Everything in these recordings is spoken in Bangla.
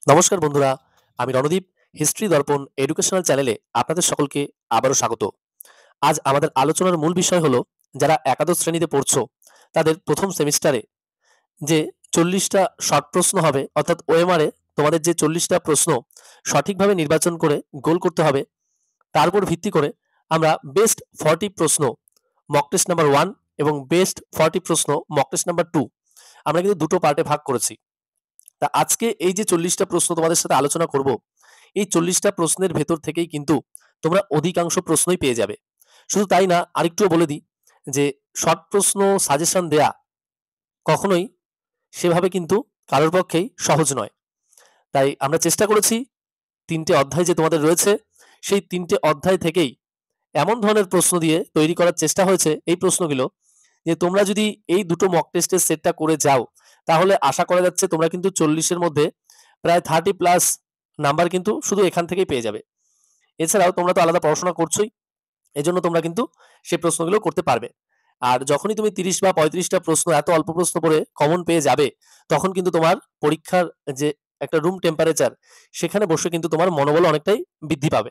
নমস্কার বন্ধুরা, আমি রণদীপ। হিস্ট্রি দর্পণ এডুকেশনাল চ্যানেলে আপনাদের সকলকে আবারও স্বাগত। আজ আমাদের আলোচনার মূল বিষয় হলো, যারা একাদশ শ্রেণীতে পড়ছো তাদের প্রথম সেমিস্টারে যে 40টা শর্ট প্রশ্ন হবে, অর্থাৎ ওএমআরে তোমাদের যে 40টা প্রশ্ন সঠিকভাবে নির্বাচন করে গোল করতে হবে, তার উপর ভিত্তি করে আমরা বেস্ট 40 প্রশ্ন মক টেস্ট নাম্বার 1 এবং বেস্ট 40 প্রশ্ন মক টেস্ট নাম্বার 2 আমরা কিন্তু দুটো পার্টে ভাগ করেছি। তা আজকে এই যে 40টা প্রশ্ন তোমাদের সাথে আলোচনা করব, এই 40টা প্রশ্নের ভেতর থেকেই কিন্তু তোমরা অধিকাংশ প্রশ্নই পেয়ে যাবে। শুধু তাই না, আরেকটুও বলে দিই যে শর্ট প্রশ্ন সাজেশন দেয়া কখনোই সেভাবে কিন্তু কারোর পক্ষেই সহজ নয়। তাই আমরা চেষ্টা করেছি 3টে অধ্যায় যে তোমাদের রয়েছে, সেই 3টে অধ্যায় থেকেই এমন ধরনের প্রশ্ন দিয়ে তৈরি করার চেষ্টা হয়েছে এই প্রশ্নগুলো, যে তোমরা যদি এই দুটো মক টেস্টের সেটটা করে যাও, তাহলে আশা করা যাচ্ছে তোমরা কিন্তু 40-এর মধ্যে প্রায় 30+ নাম্বার কিন্তু শুধু এখান থেকেই পেয়ে যাবে। এছাড়াও তোমরা তো আলাদা পড়াশোনা করছোই, এজন্য তোমরা কিন্তু সেই প্রশ্নগুলো করতে পারবে। আর যখনই তুমি 30 বা 35টা প্রশ্ন, এত অল্প প্রশ্ন করে কমন পেয়ে যাবে, তখন কিন্তু তোমার পরীক্ষার যে একটা রুম টেম্পারেচার, সেখানে বসে কিন্তু তোমার মনোবল অনেকটাই বৃদ্ধি পাবে।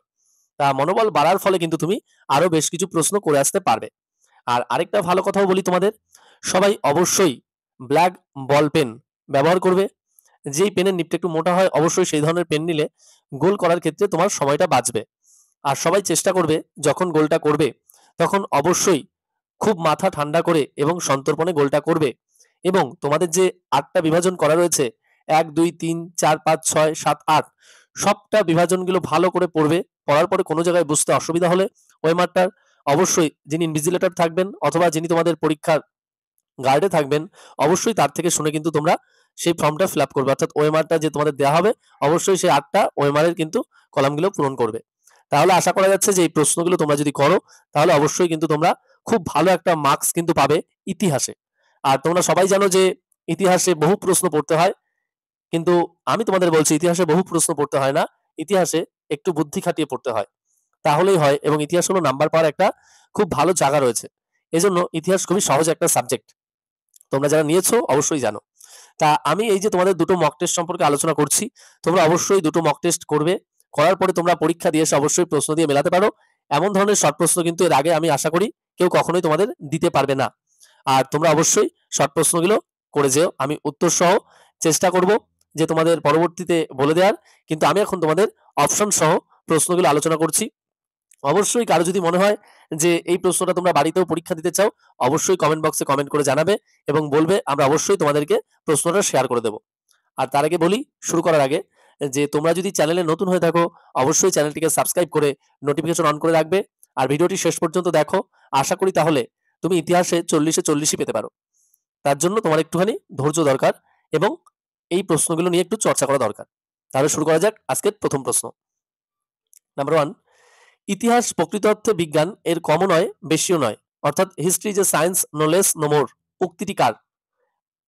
তা মনোবল বাড়ার ফলে কিন্তু তুমি আরো বেশ কিছু প্রশ্ন করে আসতে পারবে। আর আরেকটা ভালো কথাও বলি তোমাদের, সবাই অবশ্যই ব্ল্যাক বল পেন ব্যবহার করবে। যেই পেনের নিপটা একটু মোটা হয়, অবশ্যই সেই ধরনের পেন নিলে গোল করার ক্ষেত্রে তোমার সময়টা বাঁচবে। আর সবাই চেষ্টা করবে যখন গোলটা করবে, তখন অবশ্যই খুব মাথা ঠান্ডা করে এবং সন্তর্পণে গোলটা করবে। এবং তোমাদের যে 8টা বিভাজন করা রয়েছে, 1 2 3 4 5 6 7 8, সবটা বিভাজনগুলো ভালো করে পড়বে। পড়ার পরে কোনো জায়গায় বুঝতে অসুবিধা হলে ওয়েমারটার অবশ্যই যিনি ইনভিজিলেটর থাকবেন অথবা যিনি তোমাদের পরীক্ষার গাইডে থাকবেন, অবশ্যই তার থেকে শুনে কিন্তু তোমরা সেই ফর্মটা ফিল আপ করবে। অর্থাৎ ওএমআরটা যে তোমাদের দেওয়া হবে, অবশ্যই সেই 8টা ওএমআর এর কিন্তু কলামগুলো পূরণ করবে। তাহলে আশা করা যাচ্ছে যে এই প্রশ্নগুলো তোমরা যদি করো, তাহলে অবশ্যই কিন্তু তোমরা খুব ভালো একটা মার্কস কিন্তু পাবে ইতিহাসে। আর তোমরা সবাই জানো যে ইতিহাসে বহু প্রশ্ন পড়তে হয়, কিন্তু আমি তোমাদের বলছি ইতিহাসে বহু প্রশ্ন পড়তে হয় না। ইতিহাসে একটু বুদ্ধি খাটিয়ে পড়তে হয়, তাহলেই হয়। এবং ইতিহাস হলো নাম্বার পাওয়ার একটা খুব ভালো জায়গা রয়েছে। এজন্য ইতিহাস খুবই সহজ একটা সাবজেক্ট, তোমরা যারা নিয়েছো অবশ্যই জানো। তা আমি এই যে তোমাদের দুটো মক টেস্ট সম্পর্কে আলোচনা করছি, তোমরা অবশ্যই দুটো মক টেস্ট করবে। করার পরে তোমরা পরীক্ষা দিয়ে এসে অবশ্যই প্রশ্ন দিয়ে মেলাতে পারো। এমন ধরনের শর্ট প্রশ্ন কিন্তু এর আগে আমি আশা করি কেউ কখনোই তোমাদের দিতে পারবে না। আর তোমরা অবশ্যই শর্ট প্রশ্নগুলো করে যেও, আমি উত্তর সহ চেষ্টা করব যে তোমাদের পরবর্তীতে বলে দেওয়ার। কিন্তু আমি এখন তোমাদের অপশন সহ প্রশ্নগুলো আলোচনা করছি। অবশ্যই কারো যদি মনে হয় যে এই প্রশ্নটা তোমরা বাড়িতেও পরীক্ষা দিতে চাও, অবশ্যই কমেন্ট বক্সে কমেন্ট করে জানাবে এবং বলবে, আমরা অবশ্যই তোমাদেরকে প্রশ্নটা শেয়ার করে দেব। আর তার আগে বলি, শুরু করার আগে, যে তোমরা যদি চ্যানেলে নতুন হয়ে থাকো, অবশ্যই চ্যানেলটিকে সাবস্ক্রাইব করে নোটিফিকেশন অন করে রাখবে। আর ভিডিওটি শেষ পর্যন্ত দেখো, আশা করি তাহলে তুমি ইতিহাসে 40-এ 40ই পেতে পারো। তার জন্য তোমার একটুখানি ধৈর্য দরকার এবং এই প্রশ্নগুলো নিয়ে একটু চর্চা করা দরকার। তাহলে শুরু করা যাক আজকের প্রথম প্রশ্ন। নাম্বার 1, ইতিহাস প্রকৃত অর্থে বিজ্ঞান এর কমও নয় বেশিও নয়, অর্থাৎ history is a science no less no more, উক্তিটি কার?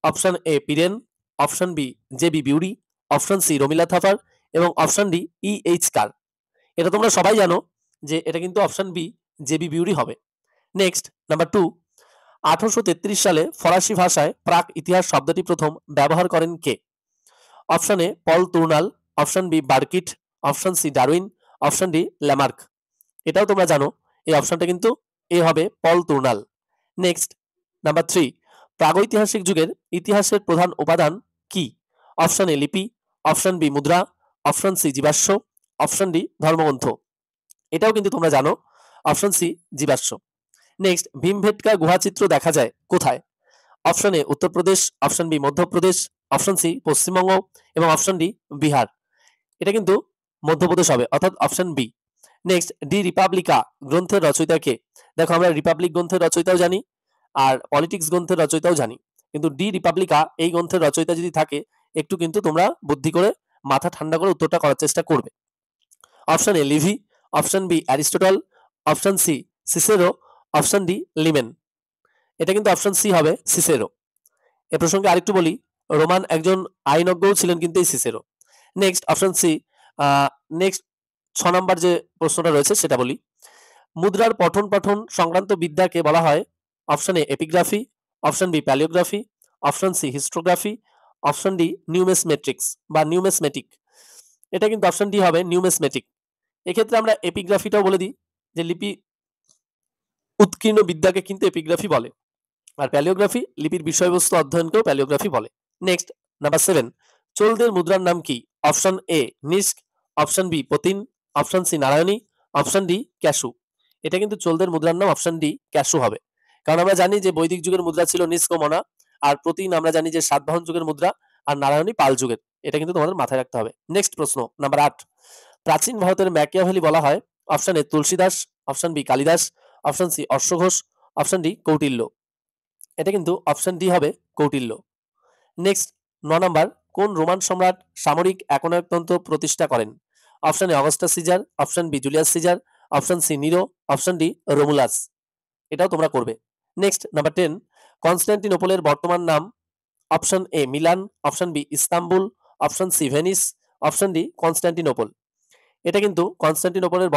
Option A Pirenne, option B J B Bury, option C Romila Thapar এবং option D E H Carr. এটা তোমরা সবাই জানো যে এটা কিন্তু option B J B Bury হবে। নেক্সট, নাম্বার 2, 1833 সালে ফরাসি ভাষায় প্রাক ইতিহাস শব্দটি প্রথম ব্যবহার করেন কে? Option A Paul Tournal, option B Burkitt, option C Darwin, option D Lamarck. এটাও তোমরা জানো, এই অপশনটা কিন্তু এ হবে পল তুর্নাল। নেক্সট, নাম্বার 3, প্রাগৈতিহাসিক যুগের ইতিহাসের প্রধান উপাদান কি? অপশন এ লিপি, অপশন বি মুদ্রা, অপশন সি জীবাশ্ম, অপশন ডি ধর্মগ্রন্থ। এটাও কিন্তু তোমরা জানো, অপশন সি জীবাশ্ম। নেক্সট, ভীমবেটকা গুহাচিত্র দেখা যায় কোথায়? Option A Uttar Pradesh, option B Madhya Pradesh, option C Paschimbanga এবং অপশন ডি বিহার। এটা কিন্তু মধ্যপ্রদেশ হবে, অর্থাৎ option B. Next, De Republica গ্রন্থের রচয়িতা কে? দেখো, আমরা রিপাবলিক গ্রন্থের রচয়িতাও জানি আর পলিটিক্স গ্রন্থের রচয়িতাও জানি, কিন্তু ডি রিপাবলিকা এই গ্রন্থের রচয়িতা যদি থাকে, একটু কিন্তু তোমরা বুদ্ধি করে মাথা ঠান্ডা করে উত্তরটা করার চেষ্টা করবে। Option A Livy, option B Aristotle, option C Cicero, option D লিমেন। এটা কিন্তু অপশন সি হবে সিসেরো। এ প্রসঙ্গে আরেকটু বলি, রোমান একজন আইনজ্ঞও ছিলেন কিন্তু এই Cicero. Next, option C. Next 6 নম্বর যে প্রশ্নটা রয়েছে সেটা বলি, মুদ্রার পঠন পাঠন সংক্রান্ত বিদ্যাকে বলা হয়? Option A epigraphy, option B palaeography, option C histography, option D numismatics বা নিউমেসমেটিক। এটা কিন্তু অপশন ডি হবে নিউমিসমেটিক। এক্ষেত্রে আমরা এপিগ্রাফিটাও বলে দিই যে লিপি উৎকীর্ণ বিদ্যাকে কিন্তু এপিগ্রাফি বলে। আর প্যালিওগ্রাফি লিপির বিষয়বস্তু অধ্যয়নকেও প্যালিওগ্রাফি বলে। নেক্সট নাম্বার 7, চোলদের মুদ্রার নাম কি? Option A nishka, option B পতিন, option C Narayani, option D kasu. এটা কিন্তু চোলদের মুদ্রার নাম অপশন ডি ক্যাশু হবে। কারণ আমরা জানি যে বৈদিক যুগের মুদ্রা ছিল নিস্ক ও মনা, আর প্রতিন আমরা জানি যে সাতবাহন যুগের মুদ্রা, আর নারায়ণী পাল যুগের। এটা কিন্তু তোমাদের মাথায় রাখতে হবে। নেক্সট প্রশ্ন নাম্বার 8, প্রাচীন ভারতের ম্যাকিয়াভেলি বলা হয়? Option A Tulsidas, option B Kalidas, option C অশ্বঘোষ, অপশন ডি কৌটিল্য। এটা কিন্তু অপশন ডি হবে কৌটিল্য। নেক্সট 9 নাম্বার, কোন রোমান সম্রাট সামরিক একনায়কতন্ত্র প্রতিষ্ঠা করেন? Option A Augustus Caesar, option B Julius Caesar, option C Nero, option D Romulus. এটাও তোমরা করবে। নেক্সট নাম্বার 10, কনস্ট্যান্টিনোপলের বর্তমান নাম? Option A Milan, option B Istanbul, option C Venice, option D Constantinople. এটা কিন্তু কনস্ট্যান্টিনোপলের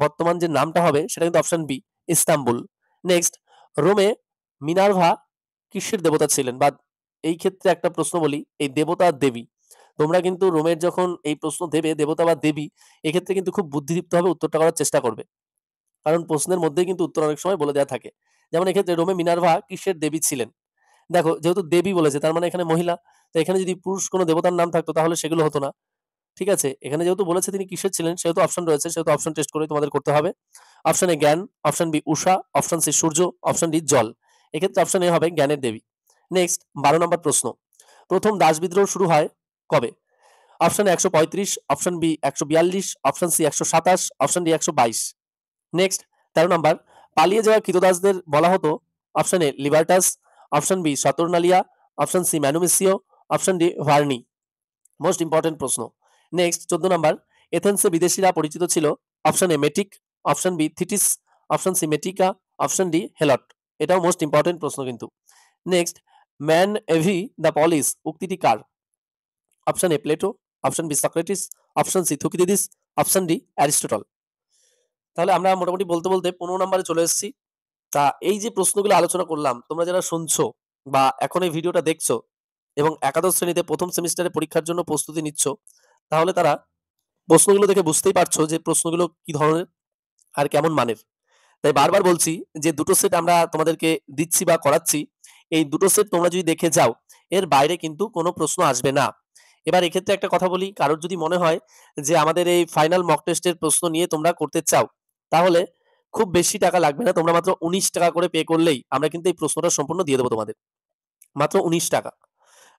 বর্তমান যে নামটা হবে সেটা কিন্তু অপশন বি ইস্তাম্বুল। নেক্সট, রোমে মিনার্ভা কিসের দেবতা ছিলেন? বা এই ক্ষেত্রে একটা প্রশ্ন বলি, এই দেবতা দেবী, তোমরা কিন্তু রোমের যখন এই প্রশ্ন দেবে দেবতা বা দেবী, এক্ষেত্রে কিন্তু খুব বুদ্ধিদীপ্ত ভাবে উত্তরটা করার চেষ্টা করবে, কারণ প্রশ্নের মধ্যেই কিন্তু উত্তর অনেক সময় বলে দেওয়া থাকে। যেমন এক্ষেত্রে রোমে মিনার্ভা কিসের দেবী ছিলেন? দেখো যেহেতু দেবী বলেছে তার মানে এখানে মহিলা, তো এখানে যদি পুরুষ কোনো দেবতার নাম থাকতো তাহলে সেগুলো হতো না। ঠিক আছে, এখানে যেহেতু বলেছে তিনি কিসের ছিলেন সেহেতু অপশন রয়েছে, সেহেতু অপশন টেস্ট করে তোমাদের করতে হবে। অপশন এ জ্ঞান, অপশন বি উষা, অপশন সি সূর্য, অপশন ডি জল। এক্ষেত্রে অপশন এ হবে জ্ঞানের দেবী। নেক্সট 12 নম্বর প্রশ্ন, প্রথম দাস বিদ্রোহ শুরু হয় কবে? Option A 135, option B 142, option C 127, option D 122। Next 13 number, পালিয়ে যাওয়া কৃতদাসদের বলা হতো? অপশন এ লিবার্টাস, option B saturnalia, option C ম্যানুমিসিও, অপশন ডি ভার্নি। মোস্ট ইম্পর্টেন্ট প্রশ্ন। নেক্সট 14 নাম্বার, এথেন্সে বিদেশিরা পরিচিত ছিল? Option A metic, option B thetes, option C মেটিকা, অপশন ডি হেলট। এটাও মোস্ট ইম্পর্টেন্ট প্রশ্ন কিন্তু। নেক্সট, ম্যান এভি দ্য পলিস উক্তিটি কার? Option A Plato, option B Socrates, option C Thucydides, option D Aristotle. তাহলে আমরা মোটামুটি বলতে বলতে 15 নম্বরে চলে এসেছি। তা এই যে প্রশ্নগুলো আলোচনা করলাম, তোমরা যারা শুনছো বা এখন এই ভিডিওটা দেখছো এবং একাদশ শ্রেণীতে প্রথম সেমিস্টারে পরীক্ষার জন্য প্রস্তুতি নিচ্ছ, তাহলে তারা প্রশ্নগুলো দেখে বুঝতেই পারছো যে প্রশ্নগুলো কি ধরনের আর কেমন মানের। তাই বারবার বলছি যে দুটো সেট আমরা তোমাদেরকে দিচ্ছি বা করাচ্ছি, এই দুটো সেট তোমরা যদি দেখে যাও এর বাইরে কিন্তু কোনো প্রশ্ন আসবে না। এবার এক্ষেত্রে একটা কথা বলি, কারোর যদি মনে হয় যে আমাদের এই ফাইনাল মক টেস্টের প্রশ্ন নিয়ে তোমরা করতে চাও, তাহলে খুব বেশি টাকা লাগবে না, তোমরা মাত্র 19 টাকা করে পে করলেই আমরা কিন্তু এই প্রশ্নটা সম্পূর্ণ দিয়ে দেবো তোমাদের, মাত্র 19 টাকা।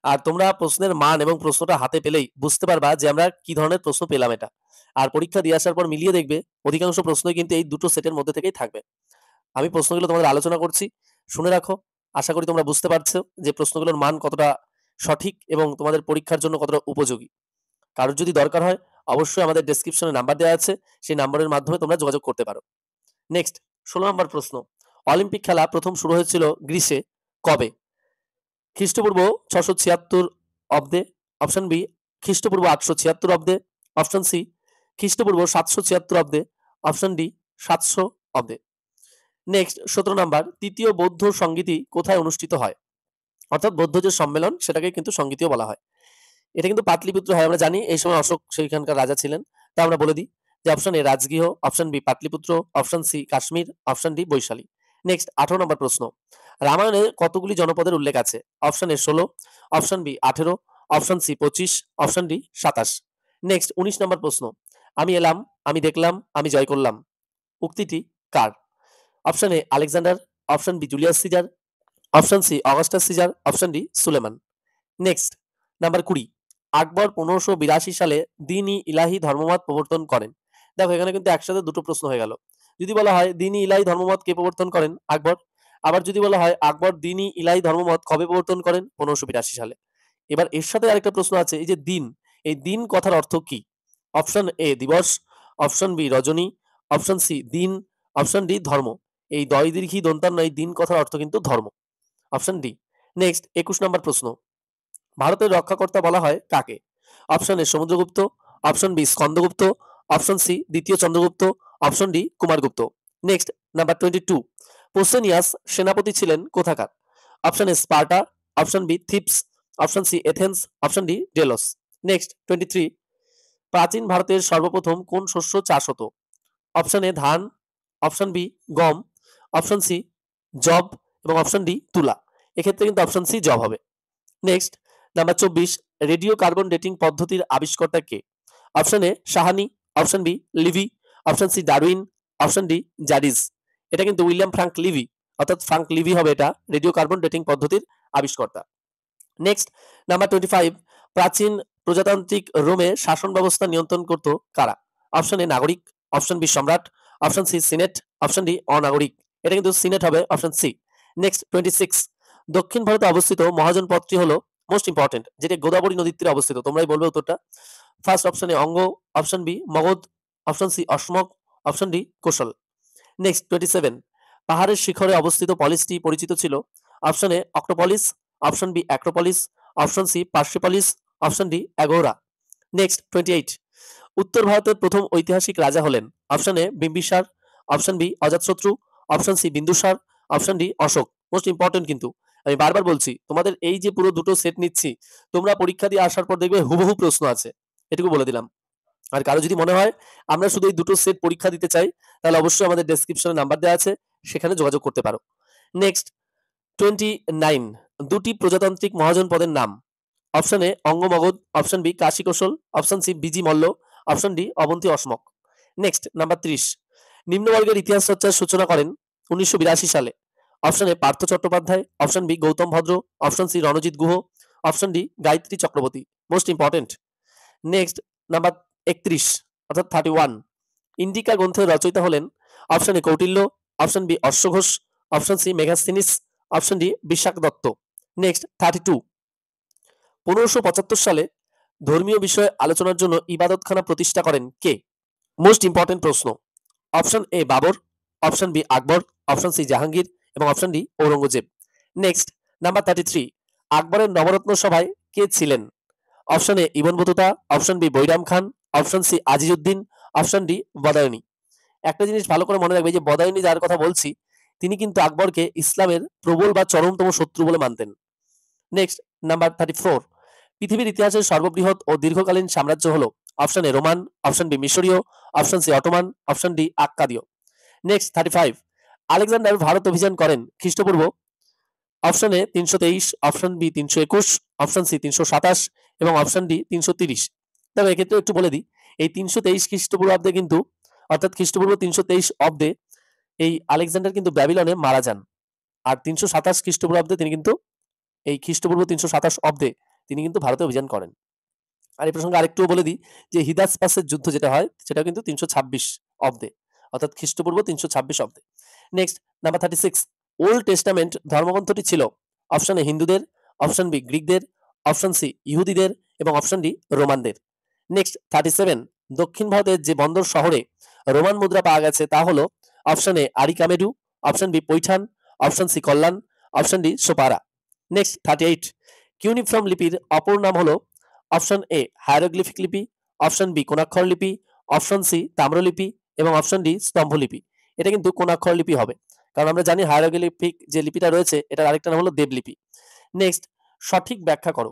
আর তোমরা প্রশ্নের মান এবং প্রশ্নটা হাতে পেলেই বুঝতে পারবা যে আমরা কি ধরনের প্রশ্ন পেলাম এটা। আর পরীক্ষা দিয়ে আসার পর মিলিয়ে দেখবে অধিকাংশ প্রশ্নই কিন্তু এই দুটো সেটের মধ্যে থেকেই থাকবে। আমি প্রশ্নগুলো তোমাদের আলোচনা করছি, শুনে রাখো। আশা করি তোমরা বুঝতে পারছো যে প্রশ্নগুলোর মান কতটা সঠিক এবং তোমাদের পরীক্ষার জন্য কতটা উপযোগী। কারোর যদি দরকার হয় অবশ্যই আমাদের ডেসক্রিপশনে নাম্বার দেওয়া আছে, সেই নাম্বারের মাধ্যমে তোমরা যোগাযোগ করতে পারো। নেক্সট 16 নম্বর প্রশ্ন, অলিম্পিক খেলা প্রথম শুরু হয়েছিল গ্রিসে কবে? খ্রিস্টপূর্ব 676 অব্দে, অপশন বি খ্রিস্টপূর্ব 876 অব্দে, অপশন সি খ্রিস্টপূর্ব 776 অব্দে, অপশন ডি 700 অব্দে। নেক্সট 17 নাম্বার, তৃতীয় বৌদ্ধ সংগীতি কোথায় অনুষ্ঠিত হয়? অর্থাৎ বৌদ্ধ যে সম্মেলন সেটাকে কিন্তু সংগীতিও বলা হয়। এটা কিন্তু পাটলিপুত্র হয়, আমরা জানি এই সময় অশোক সেইখানকার রাজা ছিলেন। তা আমরা বলে দিই যে option A Rajagriha, option B Pataliputra, option C Kashmir, option D Vaishali. Next 18 নম্বর প্রশ্ন, রামায়ণে কতগুলি জনপদের উল্লেখ আছে? Option A 16, option B 18, option C 25, option D 27। Next 19 নম্বর প্রশ্ন, আমি এলাম, আমি দেখলাম, আমি জয় করলাম উক্তিটি কার? Option A Alexander, option B Julius Caesar, option C Augustus Caesar, option D Suleiman. Next number 20, Akbar 1582 সালে দ্বীন ই ইলাহি ধর্মমত প্রবর্তন করেন। দেখো এখানে কিন্তু একসাথে দুটো প্রশ্ন হয়ে গেল। যদি বলা হয় দ্বীন ই ইলাহি ধর্মমত কে প্রবর্তন করেন? আকবর। আবার যদি বলা হয় আকবর দ্বীন ই ইলাহি ধর্মমত কবে প্রবর্তন করেন? 1582 সালে। এবার এর সাথে আরেকটা প্রশ্ন আছে, এই যে দিন, এই দিন কথার অর্থ কি? অপশন এ দিবস, অপশন বি রজনী, অপশন সি দিন, অপশন ডি ধর্ম। এই দয় দীর্ঘি দন্তান্ন এই দিন কথার অর্থ কিন্তু ধর্ম, অপশন ডি। নেক্সট 21 নম্বর প্রশ্ন, ভারতের রক্ষাকর্তা বলা হয় কাকে? Option A Samudragupta, option B Skandagupta, option C দ্বিতীয় Chandragupta, option D Kumaragupta. Next number 22, Pausanias সেনাপতি ছিলেন কোথাকার? Option A Sparta, option B Thebes, option C Athens, option D Delos. Next 23, প্রাচীন ভারতের সর্বপ্রথম কোন শস্য চাষ হতো? অপশন এ ধান, অপশন বি গম, অপশন সি জব এবং অপশন ডি তুলা। এক্ষেত্রে কিন্তু অপশন সি জব হবে। Next number 24, radio carbon dating পদ্ধতির আবিষ্কর্তা কে? Option A Sahni, option B Libby, option C Darwin, option D জাডিস। এটা কিন্তু উইলিয়াম ফ্রাঙ্ক লিভি, অর্থাৎ ফ্রাঙ্ক লিভি হবে এটা রেডিও কার্বন ডেটিং পদ্ধতির আবিষ্কর্তা। নেক্সট নাম্বার 25, প্রাচীন প্রজাতান্ত্রিক রোমে শাসন ব্যবস্থা নিয়ন্ত্রণ করত কারা? অপশন এ নাগরিক, অপশন বি সম্রাট, option C senate, option D অনাগরিক। এটা কিন্তু সিনেট হবে, অপশন সি। নেক্সট 26, দক্ষিণ ভারতে অবস্থিত মহাজন পদটি হলো মোস্ট ইম্পর্টেন্ট, যেটা গোদাবরী নদীর তীরে অবস্থিত। তোমরাই বলবে উত্তরটা। First option A Anga, option B Magadha, option C Asmaka, option D Kosala. Next 27, পাহাড়ের শিখরে অবস্থিত পলিসটি পরিচিত ছিল? Option A octopolis, option B acropolis, option C Persepolis, option D agora. Next 28, উত্তর ভারতের প্রথম ঐতিহাসিক রাজা হলেন? Option A Bimbisara, option B Ajatashatru, option C Bindusara, option D Ashoka. Most important কিন্তু আমি বারবার বলছি, তোমাদের এই যে পুরো দুটো সেট নিচ্ছি, তোমরা পরীক্ষা দিয়ে আসার পর দেখবে হুবহু প্রশ্ন আছে, এটুকু বলে দিলাম। আর কারো যদি মনে হয় আমরা শুধু এই দুটো সেট পরীক্ষা দিতে চাই, তাহলে অবশ্যই আমাদের ডেসক্রিপশনে নাম্বার দেওয়া আছে, সেখানে যোগাযোগ করতে পারো। নেক্সট 29, দুটি প্রজাতান্ত্রিক মহাজন পদের নাম? Option A Anga Magadha, option B Kashi Koshala, option C Vajji Malla, option D Avanti Asmaka. Next number 30, নিম্নবর্গের ইতিহাস চর্চার সূচনা করেন 1982 সালে? Option A Partha Chattopadhyay, option B Gautam Bhadra, option C Ranajit Guha, option D Gayatri Chakravorty. Most important. Next number 31 অর্থাৎ 31, ইন্ডিকা গ্রন্থের রচয়িতা হলেন? Option A Kautilya, option B অশ্বঘোষ, option C Megasthenes, option D Vishakhadatta. Next 32, 1575 সালে ধর্মীয় বিষয়ে আলোচনার জন্য ইবাদতখানা প্রতিষ্ঠা করেন কে? মোস্ট ইম্পর্টেন্ট প্রশ্ন। Option A Babur, option B Akbar, option C Jahangir এবং option D Aurangzeb. Next number 33, আকবরের নবরত্ন সভায় কে ছিলেন? Option A Ibn Battuta, option B Bairam Khan, option C Azizuddin, option D Badayuni. একটা জিনিস ভালো করে মনে রাখবে যে বদায়ুনি যার কথা বলছি, তিনি কিন্তু আকবরকে ইসলামের প্রবল বা চরমতম শত্রু বলে মানতেন। নেক্সট নাম্বার 34, পৃথিবীর ইতিহাসের সর্ববৃহৎ ও দীর্ঘকালীন সাম্রাজ্য হলো? Option A Roman, option B মিশরীয়, option C Ottoman, option D আক্কাদীয়। নেক্সট 35, আলেকজান্ডার ভারত অভিযান করেন খ্রিস্টপূর্ব? Option A 323, option B 321, option C 327 এবং অপশন ডি 330। তবে এক্ষেত্রে একটু বলে দিই, এই 323 খ্রিস্টপূর্বাব্দে কিন্তু, অর্থাৎ খ্রিস্টপূর্ব 323 অব্দে এই আলেকজান্ডার কিন্তু ব্যাবিলনে মারা যান। আর 327 খ্রিস্টপূর্বাব্দে তিনি কিন্তু, এই খ্রিস্টপূর্ব 327 অব্দে তিনি কিন্তু ভারতে অভিযান করেন। আর এই প্রসঙ্গে আরেকটু বলে দিই যে হিদাসপাসের যুদ্ধ যেটা হয় সেটা কিন্তু 326 অব্দে, অর্থাৎ খ্রিস্টপূর্ব 326 অব্দে। নেক্সট নাম্বার 36, ওল্ড টেস্টামেন্ট ধর্মগ্রন্থটি ছিল? অপশন এ হিন্দুদের, অপশন বি গ্রিকদের, অপশন সি ইহুদিদের এবং অপশন ডি রোমানদের। নেক্সট 37, দক্ষিণ ভারতের যে বন্দর শহরে রোমান মুদ্রা পাওয়া গেছে তা হলো? Option A Arikamedu, option B Paithan, option C Kalyan, option D Sopara. Next 38, cuneiform লিপির অপর নাম হলো? অপশন এ হায়ারোগ্লিফিক লিপি, অপশন বি কোণাক্ষর লিপি, অপশন সি তাম্রলিপি এবং অপশন ডি স্তম্ভলিপি। এটা কিন্তু কোণাক্ষর লিপি হবে, কারণ আমরা জানি হায়ারোগ্লিফিক যে লিপিটা রয়েছে এটার আরেকটা নাম হলো দেবলিপি। নেক্সট, সঠিক ব্যাখ্যা করো।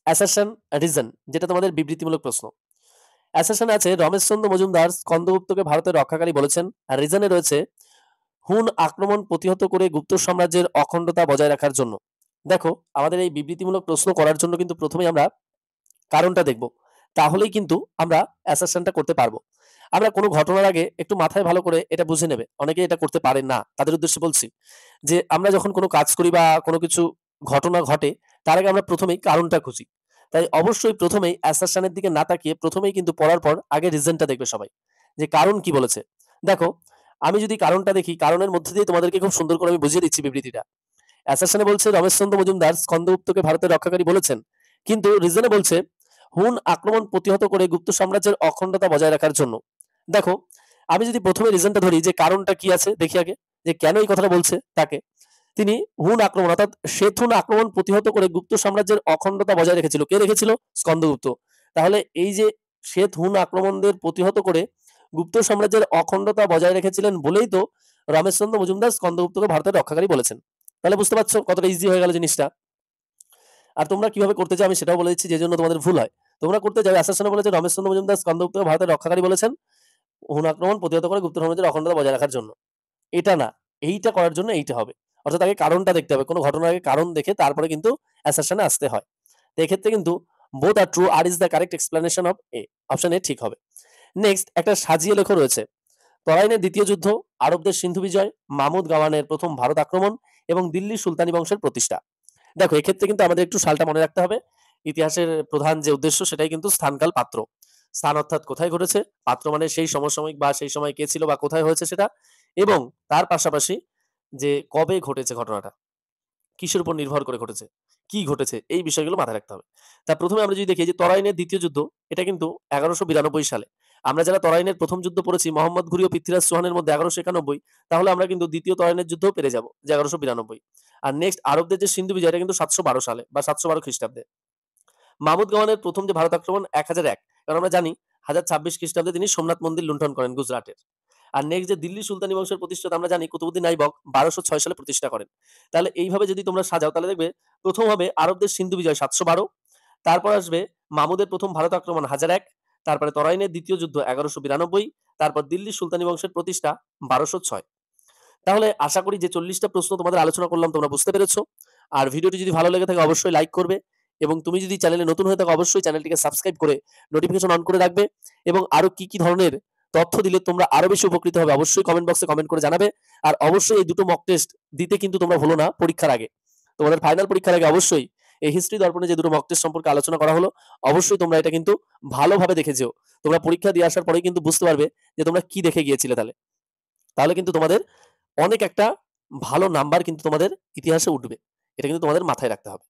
অ্যাসারশন, রিজন, যেটা তোমাদের বিবৃতিমূলক প্রশ্ন। অ্যাসারশন আছে রমেশচন্দ্র মজুমদার স্কন্দগুপ্তকে ভারতের রক্ষাকারী বলেছেন, আর রিজনে রয়েছে হুন আক্রমণ প্রতিহত করে গুপ্ত সাম্রাজ্যের অখণ্ডতা বজায় রাখার জন্য। দেখো, আমাদের এই বিবৃতিমূলক প্রশ্ন করার জন্য কিন্তু প্রথমেই আমরা কারণটা দেখব, তাহলেই কিন্তু আমরা অ্যাসারশনটা করতে পারবো। আমরা কোনো ঘটনার আগে একটু মাথায় ভালো করে এটা বুঝে নেবে, অনেকে এটা করতে পারেন না, তাদের উদ্দেশ্যে বলছি যে আমরা যখন কোনো কাজ করি বা কোনো কিছু ঘটনা ঘটে, তার আগে আমরা প্রথমেই কারণটা খুঁজি। তাই অবশ্যই প্রথমেই অ্যাসারশনের দিকে না তাকিয়ে প্রথমেই কিন্তু পড়ার পর আগে রিজনটা দেখবে সবাই, যে কারণ কি বলেছে। দেখো, আমি যদি কারণটা দেখি, কারণের মধ্যে দিয়ে তোমাদেরকে খুব সুন্দর করে আমি বুঝিয়ে দিচ্ছি বিবৃতিটা। অ্যাসারশনে বলছে রমেশচন্দ্র মজুমদার স্কন্দগুপ্তকে ভারতের রক্ষাকারী বলেছেন, কিন্তু রিজনে বলছে হুন আক্রমণ প্রতিহত করে গুপ্ত সাম্রাজ্যের অখণ্ডতা বজায় রাখার জন্য। দেখো, আমি যদি প্রথমে রিজনটা ধরি যে কারণটা কি আছে, দেখি আগে যে কেন এই কথাটা বলছে তাকে। তিনি হুন আক্রমণ অর্থাৎ শেথুন আক্রমণ প্রতিহত করে গুপ্ত সাম্রাজ্যের অখণ্ডতা বজায় রেখেছিল। কে রেখেছিল? স্কন্দগুপ্ত। তাহলে এই যে শেথ হুন আক্রমণদের প্রতিহত করে গুপ্ত সাম্রাজ্যের অখণ্ডতা বজায় রেখেছিলেন বলেই তো রমেশচন্দ্র মজুমদার স্কন্দগুপ্তকে ভারতের রক্ষাকারী বলেছেন। তাহলে বুঝতে পারছো কতটা ইজি হয়ে গেল জিনিসটা। আর তোমরা কিভাবে করতে চাও আমি সেটাও বলে দিচ্ছি, যে জন্য তোমাদের ভুল হয়। তোমরা করতে যাবে অ্যাসারশনে বলেছে রমেশচন্দ্র মজুমদার স্কন্দগুপ্তকে ভারতের রক্ষাকারী বলেছেন হুন আক্রমণ প্রতিহত করে গুপ্ত সাম্রাজ্যের অখণ্ডতা বজায় রাখার জন্য। এটা না, এইটা করার জন্য এইটা হবে। অর্থাৎ আগে কারণটা দেখতে হবে, কোনো ঘটনার আগে কারণ দেখে তারপরে কিন্তু অ্যাসারশনে আসতে হয়। তো এক্ষেত্রে কিন্তু both are true, R is the correct explanation of A, option A ঠিক হবে। নেক্সট একটা সাজিয়ে লেখো রয়েছে, তরাইনের দ্বিতীয় যুদ্ধ, আরবদের সিন্ধু বিজয়, মাহমুদ গাওয়ানের প্রথম ভারত আক্রমণ এবং দিল্লি সুলতানি বংশের প্রতিষ্ঠা। দেখো এক্ষেত্রে কিন্তু আমাদের একটু সালটা মনে রাখতে হবে। ইতিহাসের প্রধান যে উদ্দেশ্য সেটাই কিন্তু স্থানকাল পাত্র। স্থান অর্থাৎ কোথায় ঘটেছে, পাত্র মানে সেই সমসাময়িক বা সেই সময় কে ছিল বা কোথায় হয়েছে সেটা, এবং তার পাশাপাশি যে কবে ঘটেছে ঘটনাটা, কিসের উপর নির্ভর করে ঘটেছে, কি ঘটেছে, এই বিষয়গুলো মাথায় রাখতে হবে। তা প্রথমে আমরা যদি দেখি যে তরাইনের দ্বিতীয় যুদ্ধ, এটা কিন্তু 1192 সালে। আমরা যারা তরাইনের প্রথম যুদ্ধ পড়েছি মোহাম্মদ ঘুরি ও পৃথ্বীরাজ চৌহানের মধ্যে 1191, তাহলে আমরা কিন্তু দ্বিতীয় তরাইনের যুদ্ধও পেরে যাব যে 1192। আর নেক্সট আরবদের যে সিন্ধু বিজয়, এটা কিন্তু 712 সালে বা 712 খ্রিস্টাব্দে। মাহমুদ গাওয়ানের প্রথম যে ভারত আক্রমণ 1001, কারণ আমরা জানি 1026 খ্রিস্টাব্দে তিনি সোমনাথ মন্দির লুণ্ঠন করেন গুজরাটের। আর নেক্সট যে দিল্লি সুলতানি বংশের প্রতিষ্ঠাতা আমরা জানি কুতুবুদ্দিন আইবক 1206 সালে প্রতিষ্ঠা করেন। তাহলে এইভাবে যদি তোমরা সাজাও তাহলে দেখবে প্রথম হবে আরবদের সিন্ধু বিজয় 712, তারপর আসবে মাহমুদের প্রথম ভারত আক্রমণ 1001, তারপরে তরাইনের দ্বিতীয় যুদ্ধ 1192, তারপর দিল্লি সুলতানি বংশের প্রতিষ্ঠা 1206। তাহলে আশা করি যে 40টা প্রশ্ন তোমাদের আলোচনা করলাম তোমরা বুঝতে পেরেছো। আর ভিডিওটি যদি ভালো লেগে থাকে অবশ্যই লাইক করবে, এবং তুমি যদি চ্যানেলে নতুন হয়ে থাকো অবশ্যই চ্যানেলটিকে সাবস্ক্রাইব করে নোটিফিকেশন অন করে রাখবে। এবং আরো কি কি ধরনের তথ্য দিলে তোমরা আরো বেশি উপকৃত হবে অবশ্যই কমেন্ট বক্সে কমেন্ট করে জানাবে। আর অবশ্যই এই দুটো মক টেস্ট দিতে কিন্তু তোমরা ভুলো না পরীক্ষার আগে, তোমাদের ফাইনাল পরীক্ষার আগে অবশ্যই এই হিস্ট্রি দর্পণে যে দুটো মক টেস্ট সম্পর্কে আলোচনা করা হলো অবশ্যই তোমরা এটা কিন্তু ভালোভাবে দেখে যেও। তোমরা পরীক্ষা দিয়ে আসার পরেই কিন্তু বুঝতে পারবে যে তোমরা কি দেখে গিয়েছিলে। তাহলে তাহলে কিন্তু তোমাদের অনেক একটা ভালো নাম্বার কিন্তু তোমাদের ইতিহাসে উঠবে। এটা কিন্তু তোমাদের মাথায় রাখতে হবে।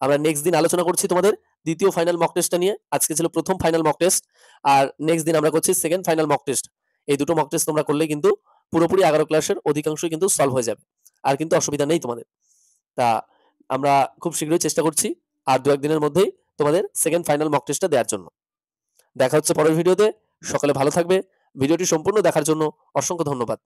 আমরা নেক্সট দিন আলোচনা করছি তোমাদের দ্বিতীয় ফাইনাল মক টেস্টটা নিয়ে। আজকে ছিল প্রথম ফাইনাল মক টেস্ট, আর নেক্সট দিন আমরা করছি সেকেন্ড ফাইনাল মক টেস্ট। এই দুটো মক টেস্ট তোমরা করলে কিন্তু পুরোপুরি 11 ক্লাসের অধিকাংশই কিন্তু সলভ হয়ে যাবে, আর কিন্তু অসুবিধা নেই তোমাদের। তা আমরা খুব শীঘ্রই চেষ্টা করছি আর দু একদিনের মধ্যেই তোমাদের সেকেন্ড ফাইনাল মক টেস্টটা দেওয়ার জন্য। দেখা হচ্ছে পরের ভিডিওতে। সকালে ভালো থাকবে। ভিডিওটি সম্পূর্ণ দেখার জন্য অসংখ্য ধন্যবাদ।